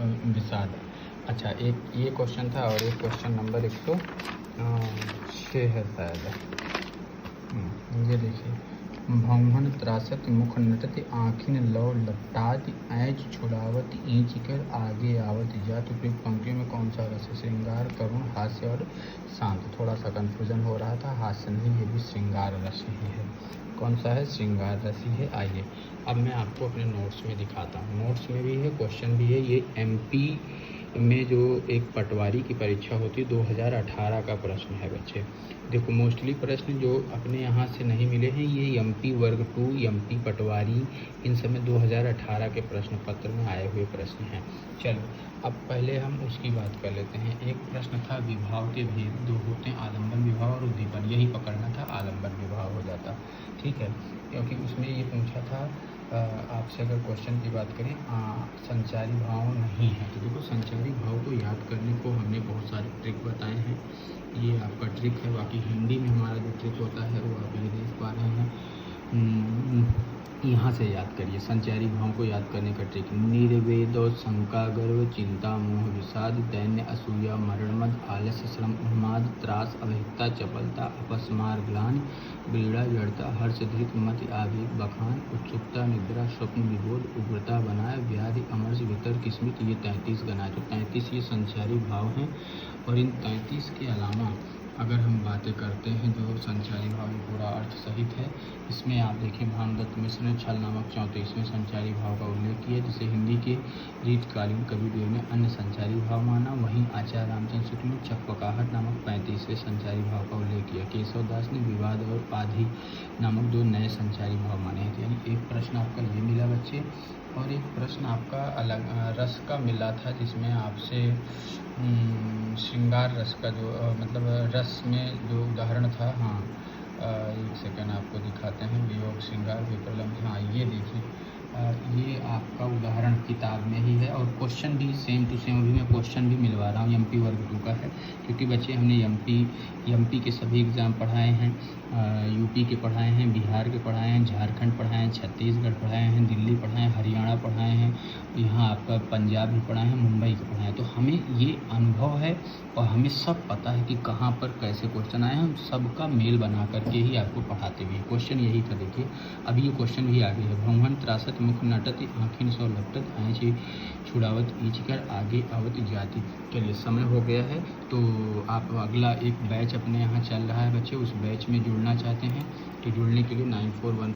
विषाद। अच्छा, एक ये क्वेश्चन था और एक क्वेश्चन नंबर 106 है शायद। ये देखिए, भौहन त्रासत मुख नटत आँखिन लौ लपटात ऐंच छुड़ावत ईंच कर आगे आवत जात। उपयुक्त पंक्तियों में कौन सा रस है? श्रृंगार, करुण, हास्य और शांत। थोड़ा सा कन्फ्यूजन हो रहा था, हास्य नहीं, ये भी श्रृंगार रस ही है। कौन सा है? श्रृंगार रस ही है। आइए अब मैं आपको अपने नोट्स में दिखाता हूँ। नोट्स में भी है, क्वेश्चन भी है। ये MP में जो एक पटवारी की परीक्षा होती है 2018 का प्रश्न है बच्चे। देखो, मोस्टली प्रश्न जो अपने यहाँ से नहीं मिले हैं ये MP वर्ग 2, MP पटवारी, इन सब में 2018 के प्रश्न पत्र में आए हुए प्रश्न हैं। चलो अब पहले हम उसकी बात कर लेते हैं। एक प्रश्न था विभाव के भेद दो होते हैं, आलम्बन विभाव और उद्दीपन। यही पकड़ना था, आलम्बन विभाव हो जाता, ठीक है, क्योंकि उसमें ये पूछा था आपसे। अगर क्वेश्चन की बात करें, संचारी भाव नहीं है, तो देखो संचारी भाव को याद करने को हमने बहुत सारे ट्रिक बताए हैं। ये आपका ट्रिक है, बाकी हिंदी में हमारा जो ट्रिक होता है वो आप ये देख पा रहे हैं। यहाँ से याद करिए संचारी भाव को याद करने का ट्रिक। निर्वेद, शंका, गर्व, चिंता, मोह, विषाद, दैन्य, असूया, मरणमद, आलस्य, श्रम, उन्माद, त्रास, अवहिता, चपलता, अपस्मार, ग्लानि, पीड़ा, जड़ता, हर्ष, धृत, मति, आवेग, बखान, उत्सुकता, निद्रा, स्वप्न, विबोध, उग्रता, बनाए, व्याधि, अमर्ष, वितर्क, स्मृति। ये 33 गणाए, तो 33 ये संचारी भाव हैं। और इन 33 के अलावा अगर हम बातें करते हैं जो संचारी भाव, ये पूरा अर्थ सहित है। इसमें आप देखिए, भानुदत्त मिश्र ने छल नामक 34वें संचारी भाव का उल्लेख किया, जिसे हिंदी के रीतकालीन कविदेव ने अन्य संचारी भाव माना। वहीं आचार्य रामचंद्र शुक्ल ने चकपकाहट नामक 35वें संचारी भाव का उल्लेख किया। केशव दास ने विवाद और पाधी नामक 2 नए संचारी भाव माने हैं। यानी एक प्रश्न आपका ये मिला बच्चे, और एक प्रश्न आपका अलग रस का मिला था, जिसमें आपसे श्रृंगार रस का जो मतलब रस में जो उदाहरण था। हाँ, एक सेकंड आपको दिखाते हैं। वियोग, श्रृंगार, विप्रलम्ब। हाँ, ये देखिए, ये आपका उदाहरण किताब में ही है, और क्वेश्चन भी सेम टू सेम अभी मैं क्वेश्चन भी मिलवा रहा हूँ। MP वर्ग 2 का है, क्योंकि बच्चे हमने MP के सभी एग्ज़ाम पढ़ाए हैं, UP के पढ़ाए हैं, बिहार के पढ़ाए हैं, झारखंड पढ़ाए हैं, छत्तीसगढ़ पढ़ाए हैं, दिल्ली पढ़ाए हैं, हरियाणा पढ़ाए हैं, यहाँ आपका पंजाब भी पढ़ाए हैं, मुंबई के पढ़ाए हैं। तो हमें ये अनुभव है और हमें सब पता है कि कहाँ पर कैसे क्वेश्चन आए हैं। हम सबका मेल बना करके ही आपको पढ़ाते भी। क्वेश्चन यही था, देखिए अभी ये क्वेश्चन भी आगे है। भौहन त्रासत मुख नटत आँखिन सौ लपटत ऐंच छुड़ावत ईंच कर आगे आवत जाति। चलिए, समय हो गया है, तो आप अगला एक बैच अपने यहाँ चल रहा है बच्चे, उस बैच में जुड़ना चाहते हैं तो जुड़ने के लिए 9415